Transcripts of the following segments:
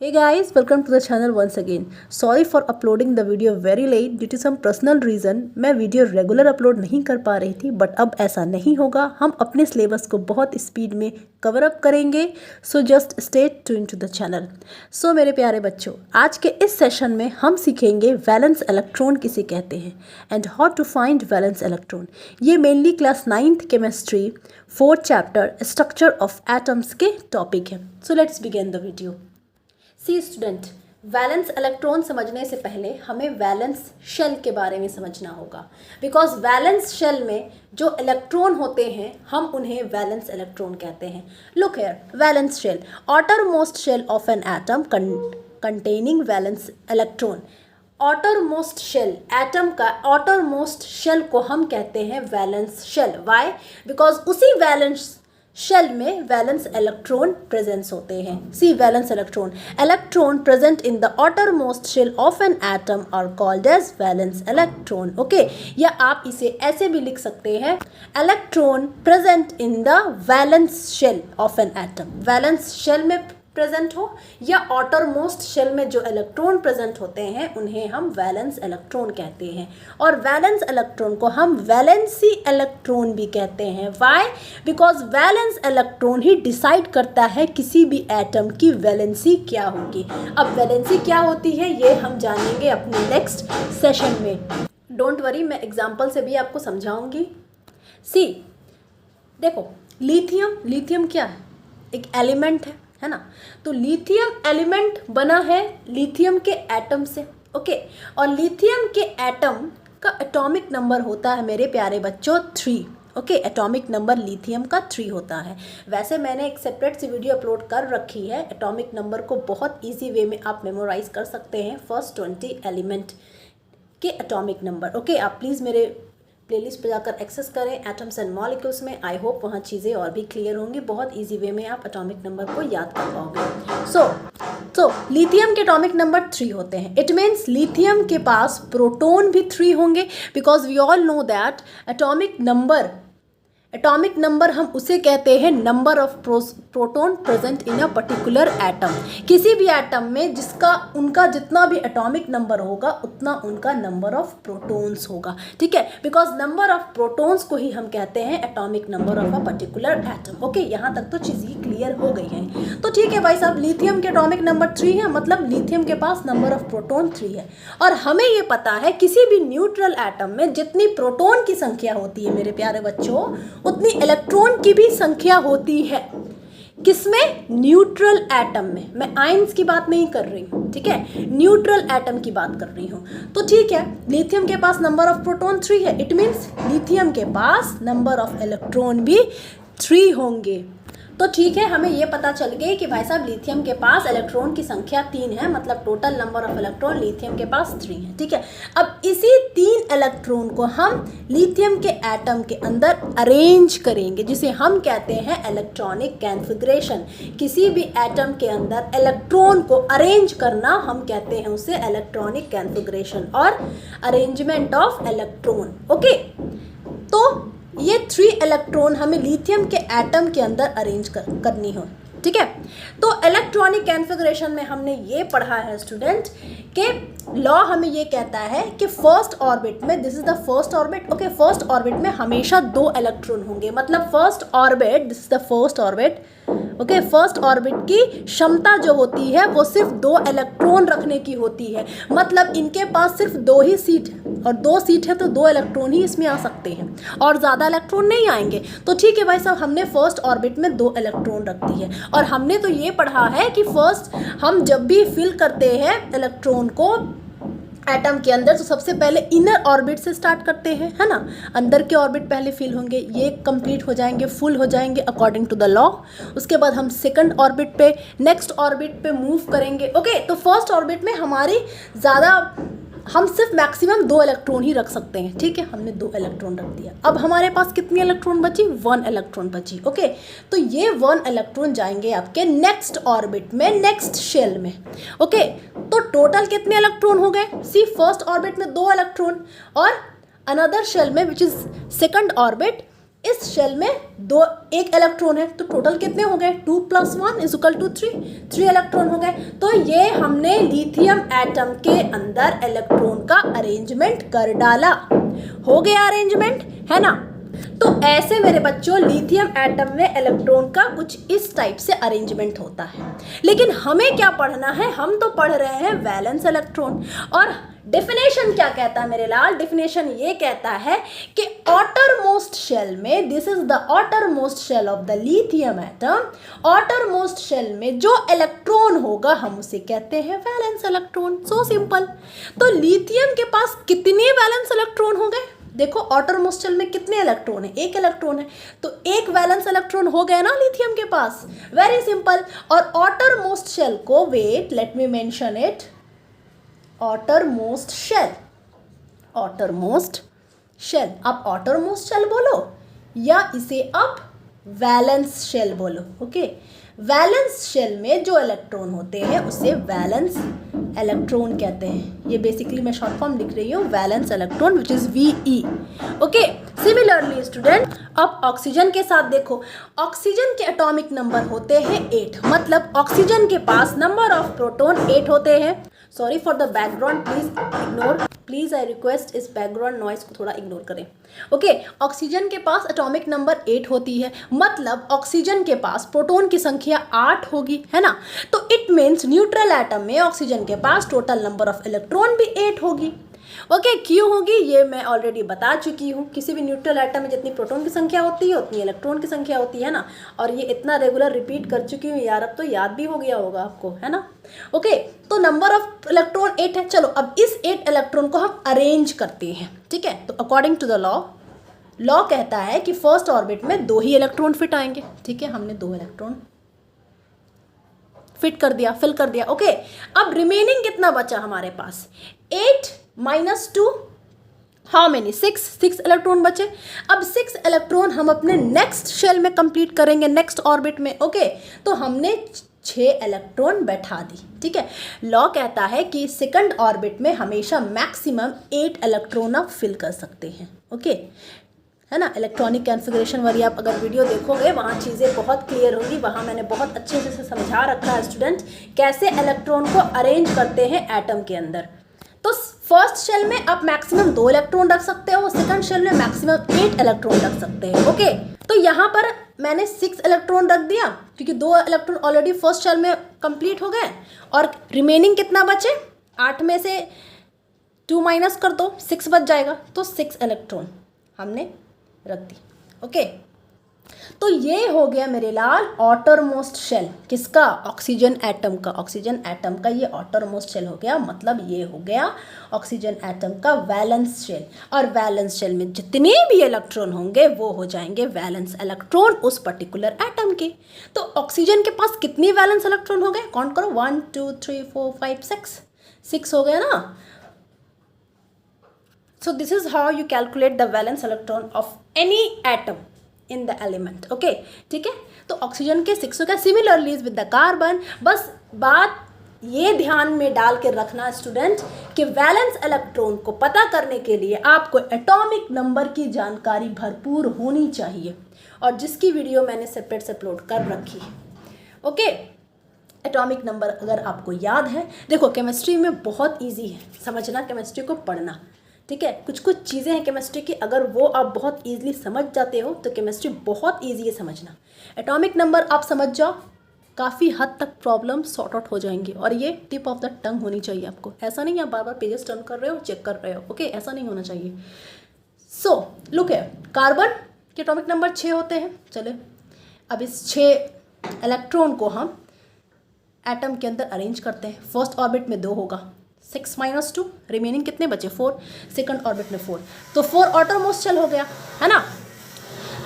Hey guys, welcome to the channel once again. Sorry for uploading the video very late due to some personal reason. मैं video regular upload नहीं कर पा रही थी but अब ऐसा नहीं होगा. हम अपने सिलेबस को बहुत स्पीड में कवर अप करेंगे. So just stay tune to the channel. So मेरे प्यारे बच्चों, आज के इस सेशन में हम सीखेंगे वैलेंस इलेक्ट्रॉन किसे कहते हैं and how to find valence electron. ये mainly class 9th chemistry 4th chapter structure of atoms के टॉपिक है. So let's begin the video. See student, valence electron समझने से पहले हमें वैलेंस शेल के बारे में समझना होगा. बिकॉज वैलेंस शेल में जो इलेक्ट्रॉन होते हैं हम उन्हें वैलेंस इलेक्ट्रॉन कहते हैं. Look here, valence shell, outermost shell of an atom containing valence electron. outermost shell, atom का outermost शेल को हम कहते हैं वैलेंस शेल. वाई? बिकॉज उसी वैलेंस शेल में वैलेंस इलेक्ट्रॉन प्रेजेंस होते हैं. See, valence electron present in the outermost shell of an atom are called as valence electron. Okay, या आप इसे ऐसे भी लिख सकते हैं, electron present in the valence shell of an atom. Valence shell में प्रेजेंट हो या outermost शेल में जो इलेक्ट्रॉन प्रेजेंट होते हैं उन्हें हम वैलेंस इलेक्ट्रॉन कहते हैं. और वैलेंस इलेक्ट्रॉन को हम वैलेंसी इलेक्ट्रॉन भी कहते हैं. Why? Because valence electron he decide करता है किसी भी एटम की वैलेंसी क्या होगी. अब वैलेंसी क्या होती है ये हम जानेंगे अपने नेक्स्ट सेशन में. डोंट वरी, मैं एग्जाम्पल से भी आपको समझाऊंगी. सी देखो, लिथियम क्या है? एक एलिमेंट है ना. तो लिथियम एलिमेंट बना है लिथियम के एटम से. ओके, और लिथियम के एटम का एटॉमिक नंबर होता है मेरे प्यारे बच्चों 3. ओके, एटॉमिक नंबर लिथियम का 3 होता है. वैसे मैंने एक सेपरेट सी वीडियो अपलोड कर रखी है. एटॉमिक नंबर को बहुत इजी वे में आप मेमोराइज कर सकते हैं. फर्स्ट 20 एलिमेंट के एटॉमिक नंबर. ओके, आप प्लीज़ मेरे प्लेलिस्ट पर जाकर एक्सेस करें एटम्स एंड मॉलिक्यूल्स में. आई होप वहाँ चीज़ें और भी क्लियर होंगी. बहुत इजी वे में आप एटॉमिक नंबर को याद कर पाओगे. सो लिथियम के एटॉमिक नंबर 3 होते हैं. इट मीन्स लिथियम के पास प्रोटॉन भी 3 होंगे. Because we all know that atomic number हम उसे कहते हैं number of proton present in a particular atom. किसी भी एटम में उनका जितना भी एटॉमिक नंबर होगा उतना उनका नंबर ऑफ प्रोटॉन्स होगा. ठीक है, बिकॉज नंबर ऑफ प्रोटॉन्स को ही हम कहते हैं atomic number of a particular atom. Okay, यहाँ तक तो चीज़ें क्लियर हो गई हैं. तो ठीक है भाई साहब, लिथियम के एटॉमिक नंबर 3 है, मतलब लिथियम के पास नंबर ऑफ प्रोटॉन 3 है. और हमें ये पता है किसी भी न्यूट्रल एटम में जितनी प्रोटॉन की संख्या होती है मेरे प्यारे बच्चों उतनी इलेक्ट्रॉन की भी संख्या होती है. किसमें? न्यूट्रल एटम में. मैं आयंस की बात नहीं कर रही हूँ, ठीक है, न्यूट्रल एटम की बात कर रही हूँ. तो ठीक है, लिथियम के पास नंबर ऑफ प्रोटॉन 3 है. इट मीन्स लिथियम के पास नंबर ऑफ इलेक्ट्रॉन भी 3 होंगे. तो ठीक है, हमें ये पता चल गया कि भाई साहब लिथियम के पास इलेक्ट्रॉन की संख्या 3 है, मतलब total number of electron lithium के पास 3 है. ठीक है, अब इसी 3 इलेक्ट्रॉन को हम लिथियम के एटम के अंदर अरेंज करेंगे, जिसे हम कहते हैं इलेक्ट्रॉनिक कॉन्फ़िगरेशन. किसी भी एटम के अंदर इलेक्ट्रॉन को अरेंज करना हम कहते हैं उसे इलेक्ट्रॉनिक कॉन्फ़िगरेशन और अरेंजमेंट ऑफ इलेक्ट्रॉन. ओके, तो ये 3 इलेक्ट्रॉन हमें लिथियम के एटम के अंदर अरेंज करनी हो. ठीक है, तो इलेक्ट्रॉनिक कॉन्फ़िगरेशन में हमने ये पढ़ा है स्टूडेंट कि लॉ हमें ये कहता है कि फर्स्ट ऑर्बिट में, this is the first orbit. Okay, first orbit में हमेशा 2 इलेक्ट्रॉन होंगे. मतलब first orbit, this is the first orbit. Okay, first orbit की क्षमता जो होती है वो सिर्फ 2 इलेक्ट्रॉन रखने की होती है. मतलब इनके पास सिर्फ 2 ही सीट है, और 2 सीट है तो 2 इलेक्ट्रॉन ही इसमें आ सकते हैं और ज़्यादा इलेक्ट्रॉन नहीं आएंगे. तो ठीक है भाई साहब, हमने फर्स्ट ऑर्बिट में 2 इलेक्ट्रॉन रख दी है. और हमने तो ये पढ़ा है कि फर्स्ट हम जब भी फिल करते हैं इलेक्ट्रॉन को एटम के अंदर तो सबसे पहले इनर ऑर्बिट से स्टार्ट करते हैं, है ना. अंदर के ऑर्बिट पहले फिल होंगे, ये कंप्लीट हो जाएंगे, फुल हो जाएंगे अकॉर्डिंग टू द लॉ. उसके बाद हम सेकंड ऑर्बिट पे, नेक्स्ट ऑर्बिट पे मूव करेंगे. ओके, तो फर्स्ट ऑर्बिट में हम सिर्फ मैक्सिमम 2 इलेक्ट्रॉन ही रख सकते हैं. ठीक है, हमने 2 इलेक्ट्रॉन रख दिया. अब हमारे पास कितनी इलेक्ट्रॉन बची? 1 इलेक्ट्रॉन बची. ओके, तो ये 1 इलेक्ट्रॉन जाएंगे आपके नेक्स्ट ऑर्बिट में, नेक्स्ट शेल में. ओके, तो टोटल कितने इलेक्ट्रॉन हो गए? सी, फर्स्ट ऑर्बिट में 2 इलेक्ट्रॉन और अनदर शेल में विच इज सेकंड ऑर्बिट, इस शेल में 1 इलेक्ट्रॉन है. तो टोटल कितने हो गए? 2 + 1 = 3 इलेक्ट्रॉन हो गए. तो ये हमने लिथियम एटम के अंदर इलेक्ट्रॉन का अरेंजमेंट कर डाला, हो गया अरेंजमेंट, है ना। तो ऐसे मेरे बच्चों लिथियम एटम में इलेक्ट्रॉन का कुछ इस टाइप से अरेंजमेंट होता है। लेकिन हमें क्या पढ़ना है, हम तो पढ़ रहे हैं वैलेंस इलेक्ट्रॉन। और डेफिनेशन क्या कहता है मेरे लाल, डेफिनेशन ये कहता है कि आउटर मोस्ट शेल में, this is the outermost shell of the lithium atom, outermost shell में जो इलेक्ट्रॉन होगा हम उसे कहते हैं वैलेंस इलेक्ट्रॉन। So simple. तो लिथियम के पास कितने वैलेंस इलेक्ट्रॉन हो गए, देखो आउटर मोस्ट शेल में कितने इलेक्ट्रॉन है, एक इलेक्ट्रॉन है, तो एक वैलेंस इलेक्ट्रॉन हो गया ना लिथियम के पास, वेरी सिंपल। और आउटर मोस्ट शेल को, wait let me mention it, outermost shell, outermost shell, आप आउटर मोस्ट शेल बोलो या इसे आप वैलेंस शेल बोलो, ओके। वैलेंस शेल में जो इलेक्ट्रॉन होते हैं उसे वैलेंस इलेक्ट्रॉन कहते हैं। ये बेसिकली मैं शॉर्ट फॉर्म लिख रही हूँ, valence electron which is VE, okay. Similarly student, अब ऑक्सीजन के साथ देखो, ऑक्सीजन के एटॉमिक नंबर होते हैं 8, मतलब ऑक्सीजन के पास नंबर ऑफ प्रोटॉन 8 होते हैं। Sorry for the background, please ignore, please I request इस बैकग्राउंड नॉइस को थोड़ा इग्नोर करें, ओके। ऑक्सीजन के पास एटॉमिक नंबर 8 होती है, मतलब ऑक्सीजन के पास प्रोटॉन की संख्या 8 होगी, है ना। तो इट मीन्स न्यूट्रल एटम में ऑक्सीजन के पास टोटल नंबर ऑफ इलेक्ट्रॉन भी 8 होगी, ओके। क्यों होगी ये मैं ऑलरेडी बता चुकी हूँ, किसी भी न्यूट्रल एटम में जितनी प्रोटॉन की संख्या होती है उतनी इलेक्ट्रॉन की संख्या होती है ना। और ये इतना रेगुलर रिपीट कर चुकी हूँ यार, अब तो याद भी हो गया होगा आपको, है ना, ओके। तो नंबर ऑफ इलेक्ट्रॉन 8 है। चलो अब इस 8 इलेक्ट्रॉन को हम अरेंज करते हैं, ठीक है। तो अकॉर्डिंग टू द लॉ कहता है कि फर्स्ट ऑर्बिट में 2 ही इलेक्ट्रॉन फिट आएंगे, ठीक है। हमने 2 इलेक्ट्रॉन फिट कर दिया, फिल कर दिया, ओके। अब रिमेनिंग कितना बचा हमारे पास, 8 - 2 हाउ मेनी, 6 इलेक्ट्रॉन बचे। अब 6 इलेक्ट्रॉन हम अपने नेक्स्ट शेल में कंप्लीट करेंगे, नेक्स्ट ऑर्बिट में, ओके। तो हमने 6 इलेक्ट्रॉन बैठा दी, ठीक है। लॉ कहता है कि सेकंड ऑर्बिट में हमेशा मैक्सिमम 8 इलेक्ट्रॉन आप फिल कर सकते हैं, ओके, है ना। इलेक्ट्रॉनिक कॉन्फ़िगरेशन वाली आप अगर वीडियो देखोगे वहाँ चीज़ें बहुत क्लियर होंगी, वहाँ मैंने बहुत अच्छे से समझा रखा है स्टूडेंट कैसे इलेक्ट्रॉन को अरेंज करते हैं एटम के अंदर। तो फर्स्ट शेल में आप मैक्सिमम 2 इलेक्ट्रॉन रख सकते हो, सेकंड शेल में मैक्सिमम 8 इलेक्ट्रॉन रख सकते हैं, ओके। तो यहाँ पर मैंने 6 इलेक्ट्रॉन रख दिया क्योंकि 2 इलेक्ट्रॉन ऑलरेडी फर्स्ट शेल में कंप्लीट हो गए। और रिमेनिंग कितना बचे, 8 में से 2 माइनस कर दो, 6 बच जाएगा, तो 6 इलेक्ट्रॉन हमने रख दी, ओके। तो ये हो गया मेरे लाल आउटर मोस्ट शेल, किसका, ऑक्सीजन एटम का, ऑक्सीजन एटम का ये आउटर मोस्ट शेल हो गया, मतलब ये हो गया ऑक्सीजन एटम का वैलेंस शेल। और वैलेंस शेल में जितने भी इलेक्ट्रॉन होंगे वो हो जाएंगे वैलेंस इलेक्ट्रॉन उस पर्टिकुलर एटम के। तो ऑक्सीजन के पास कितने वैलेंस इलेक्ट्रॉन हो गए, काउंट करो, 1 2 3 4 5 6 हो गया ना। So this is how you calculate the valence electron of any atom in the element, okay, ठीक है। तो ऑक्सीजन के 6 हो गया, सिमिलरली विद द कार्बन। बस बात ये ध्यान में डाल के रखना स्टूडेंट कि वैलेंस इलेक्ट्रॉन को पता करने के लिए आपको एटॉमिक नंबर की जानकारी भरपूर होनी चाहिए, और जिसकी वीडियो मैंने सेपरेट से अपलोड कर रखी है, ओके। एटॉमिक नंबर अगर आपको याद है, देखो केमिस्ट्री में बहुत ईजी है समझना, केमिस्ट्री को पढ़ना, ठीक है। कुछ कुछ चीज़ें हैं केमिस्ट्री की, अगर वो आप बहुत ईजिली समझ जाते हो तो केमिस्ट्री बहुत ईजी है समझना। एटॉमिक नंबर आप समझ जाओ, काफ़ी हद तक प्रॉब्लम सॉर्ट आउट हो जाएंगी। और ये टिप ऑफ द टंग होनी चाहिए आपको, ऐसा नहीं आप बार बार पेजेस टर्न कर रहे हो, चेक कर रहे हो, ओके, ऐसा नहीं होना चाहिए। सो लुक है, कार्बन के एटॉमिक नंबर 6 होते हैं। चले अब इस 6 इलेक्ट्रॉन को हम एटम के अंदर अरेंज करते हैं। फर्स्ट ऑर्बिट में 2 होगा, 6 - 2, रिमेनिंग कितने बचे, 4, सेकंड ऑर्बिट में 4, तो 4 आउटर मोस्ट शेल हो गया, है ना।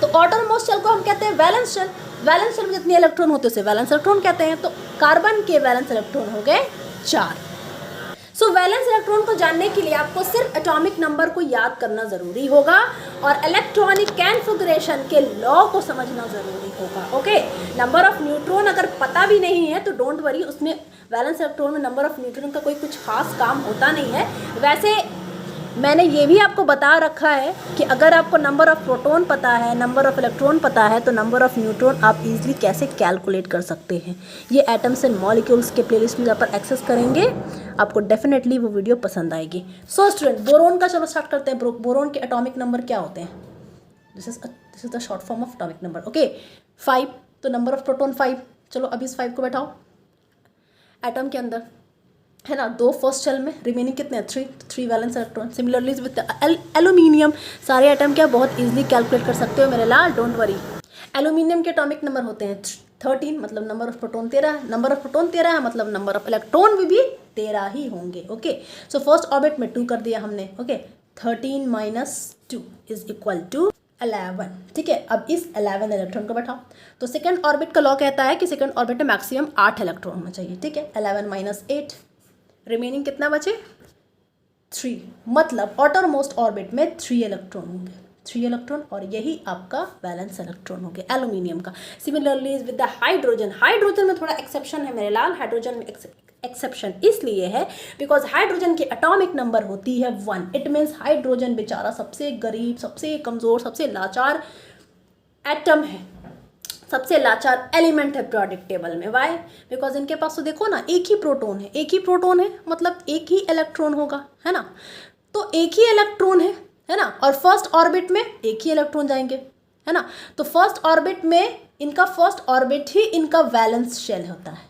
तो आउटर मोस्ट शेल को हम कहते हैं वैलेंस शेल। वैलेंस शेल में जितने इलेक्ट्रॉन होते हैं उसे वैलेंस इलेक्ट्रॉन कहते हैं। तो कार्बन के वैलेंस इलेक्ट्रॉन हो गए 4। सो वैलेंस इलेक्ट्रॉन को जानने के लिए आपको सिर्फ एटॉमिक नंबर को याद करना ज़रूरी होगा और इलेक्ट्रॉनिक कॉन्फ़िगरेशन के लॉ को समझना ज़रूरी होगा, ओके। नंबर ऑफ न्यूट्रॉन अगर पता भी नहीं है तो डोंट वरी, उसमें वैलेंस इलेक्ट्रॉन में नंबर ऑफ न्यूट्रॉन का कोई कुछ खास काम होता नहीं है। वैसे मैंने ये भी आपको बता रखा है कि अगर आपको नंबर ऑफ़ प्रोटॉन पता है, नंबर ऑफ़ इलेक्ट्रॉन पता है, तो नंबर ऑफ़ न्यूट्रॉन आप इजीली कैसे कैलकुलेट कर सकते हैं। ये एटम्स एंड मॉलिक्यूल्स के प्लेलिस्ट में पर एक्सेस करेंगे, आपको डेफिनेटली वो वीडियो पसंद आएगी। सो स्टूडेंट, बोरोन का चलो स्टार्ट करते हैं। बोरोन के एटॉमिक नंबर क्या होते हैं? This is the short form of atomic number. Okay, 5, तो नंबर ऑफ़ प्रोटॉन 5। चलो अभी इस 5 को बैठाओ एटम के अंदर, है ना, 2 फर्स्ट शेल में, रिमेनिंग कितने हैं? 3 valence electron. Similarly with aluminium, सारे एटम क्या बहुत इजीली कैलकुलेट कर सकते हो मेरे लाल, डोंट वरी। एल्यूमिनियम के एटॉमिक नंबर होते हैं 13, मतलब number of proton 13। Number of proton 13 है, मतलब नंबर ऑफ इलेक्ट्रॉन भी 13 ही होंगे। ओके, सो फर्स्ट ऑर्बिट में 2 कर दिया हमने। Okay, 13 - 2 is equal to 11। ठीक है, अब इस 11 इलेक्ट्रॉन को बैठाओ। तो सेकंड ऑर्बिट का लॉ कहता है कि सेकंड ऑर्बिट में मैक्सिमम 8 इलेक्ट्रॉन होना चाहिए। ठीक है, 11 - 8, रिमेनिंग कितना बचे? 3, मतलब आउटर मोस्ट ऑर्बिट में 3 इलेक्ट्रॉन होंगे, 3 इलेक्ट्रॉन, और यही आपका वैलेंस इलेक्ट्रॉन हो गया एल्यूमिनियम का। Similarly with the hydrogen, hydrogen में थोड़ा एक्सेप्शन है मेरे लाल। हाइड्रोजन में एक्सेप्शन इसलिए है बिकॉज हाइड्रोजन की एटॉमिक नंबर होती है 1। इट मीन्स हाइड्रोजन बेचारा सबसे गरीब, सबसे कमज़ोर, सबसे लाचार एटम है, सबसे लाचार एलिमेंट है पीरियोडिक टेबल में। वाई? बिकॉज इनके पास तो देखो ना, एक ही प्रोटॉन है, एक ही प्रोटॉन है, मतलब एक ही इलेक्ट्रॉन होगा, है ना, तो एक ही इलेक्ट्रॉन है ना, और फर्स्ट ऑर्बिट में एक ही इलेक्ट्रॉन जाएंगे, है ना, तो फर्स्ट ऑर्बिट में इनका फर्स्ट ऑर्बिट ही इनका वैलेंस शेल होता है,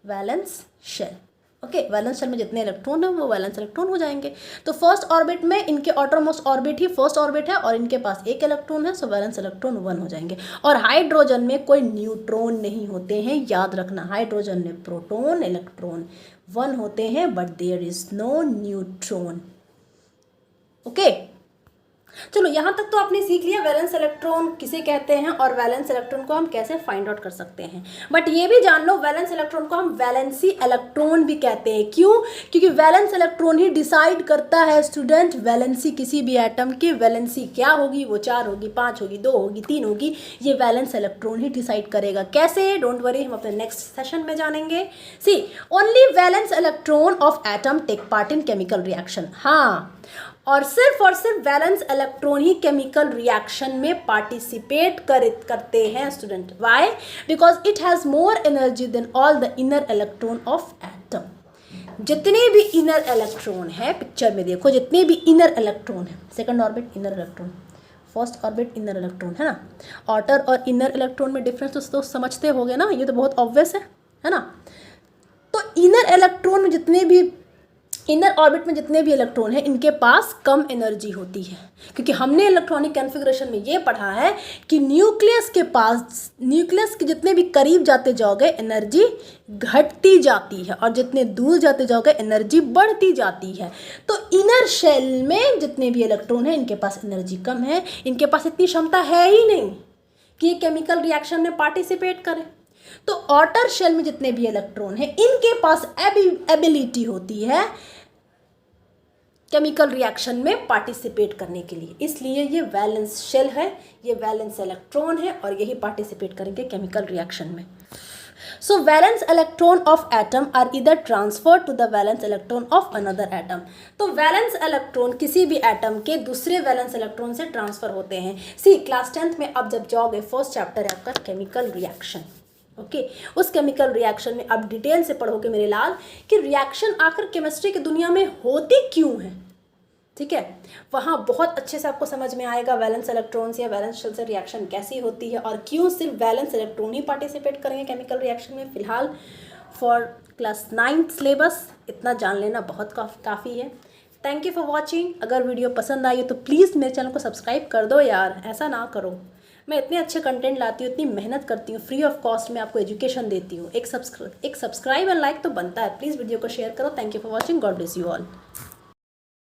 valence shell. Okay, valence shell में जितने इलेक्ट्रॉन हैं वो वैलेंस इलेक्ट्रॉन हो जाएंगे। तो फर्स्ट ऑर्बिट में इनके आउटरमोस्ट ऑर्बिट ही फर्स्ट ऑर्बिट है और इनके पास एक इलेक्ट्रॉन है, सो वैलेंस इलेक्ट्रॉन 1 हो जाएंगे। और हाइड्रोजन में कोई न्यूट्रॉन नहीं होते हैं, याद रखना। हाइड्रोजन में प्रोटॉन इलेक्ट्रॉन 1 होते हैं, but there is no neutron. Okay, चलो यहाँ तक तो आपने सीख लिया वैलेंस इलेक्ट्रॉन किसे कहते हैं और वैलेंस इलेक्ट्रॉन को हम कैसे फाइंड आउट कर सकते हैं। बट ये भी जान लो, वैलेंस इलेक्ट्रॉन को हम वैलेंसी इलेक्ट्रॉन भी कहते हैं। क्यों? क्योंकि वैलेंस इलेक्ट्रॉन ही डिसाइड करता है स्टूडेंट, वैलेंसी किसी भी एटम की वैलेंसी क्या होगी, वो 4 होगी, 5 होगी, 2 होगी, 3 होगी, ये वैलेंस इलेक्ट्रॉन ही डिसाइड करेगा। कैसे? डोंट वरी, हम अपने नेक्स्ट सेशन में जानेंगे। See, only valence electron of atom take part in chemical reaction. हाँ, और सिर्फ वैलेंस इलेक्ट्रॉन ही केमिकल रिएक्शन में पार्टिसिपेट करते हैं student. Why? Because it has more energy than all the inner electron of atom. जितने भी इनर इलेक्ट्रॉन है, पिक्चर में देखो, जितने भी इनर इलेक्ट्रॉन है, second orbit inner electron, first orbit inner electron, है ना। आउटर और इनर इलेक्ट्रॉन में डिफरेंस तो समझते होगे ना, ये तो बहुत ऑब्वियस है ना। तो इनर इलेक्ट्रॉन में जितने भी, इनर ऑर्बिट में जितने भी इलेक्ट्रॉन हैं, इनके पास कम एनर्जी होती है, क्योंकि हमने इलेक्ट्रॉनिक कॉन्फ़िगरेशन में ये पढ़ा है कि न्यूक्लियस के पास, न्यूक्लियस के जितने भी करीब जाते जाओगे एनर्जी घटती जाती है, और जितने दूर जाते जाओगे एनर्जी बढ़ती जाती है। तो इनर शेल में जितने भी इलेक्ट्रॉन हैं, इनके पास एनर्जी कम है, इनके पास इतनी क्षमता है ही नहीं कि ये केमिकल रिएक्शन में पार्टिसिपेट करें। तो आउटर शेल में जितने भी इलेक्ट्रॉन हैं, इनके पास एबिलिटी होती है केमिकल रिएक्शन में पार्टिसिपेट करने के लिए, इसलिए ये वैलेंस शेल है, ये वैलेंस इलेक्ट्रॉन है, और यही पार्टिसिपेट करेंगे केमिकल रिएक्शन में। So valence electron of atom are either transfer to the valence electron of another atom. तो वैलेंस इलेक्ट्रॉन किसी भी एटम के दूसरे वैलेंस इलेक्ट्रॉन से ट्रांसफर होते हैं। सी, क्लास 10th में अब जब जाओगे, फर्स्ट चैप्टर है आपका केमिकल रिएक्शन। ओके, उस केमिकल रिएक्शन में आप डिटेल से पढ़ोगे मेरे लाल कि रिएक्शन आखिर केमिस्ट्री की दुनिया में होती क्यों है। ठीक है, वहाँ बहुत अच्छे से आपको समझ में आएगा वैलेंस इलेक्ट्रॉन्स या वैलेंस शेल से रिएक्शन कैसी होती है और क्यों सिर्फ वैलेंस इलेक्ट्रॉन ही पार्टिसिपेट करेंगे केमिकल रिएक्शन में। फिलहाल फॉर क्लास 9th सिलेबस इतना जान लेना बहुत काफ़ी है। Thank you for watching. अगर वीडियो पसंद आई तो प्लीज़ मेरे चैनल को सब्सक्राइब कर दो यार, ऐसा ना करो। मैं इतने अच्छे कंटेंट लाती हूँ, इतनी मेहनत करती हूँ, फ्री ऑफ कॉस्ट में आपको एजुकेशन देती हूँ। एक सब्सक्राइब एंड लाइक तो बनता है। प्लीज़ वीडियो को शेयर करो। Thank you for watching. God bless you all.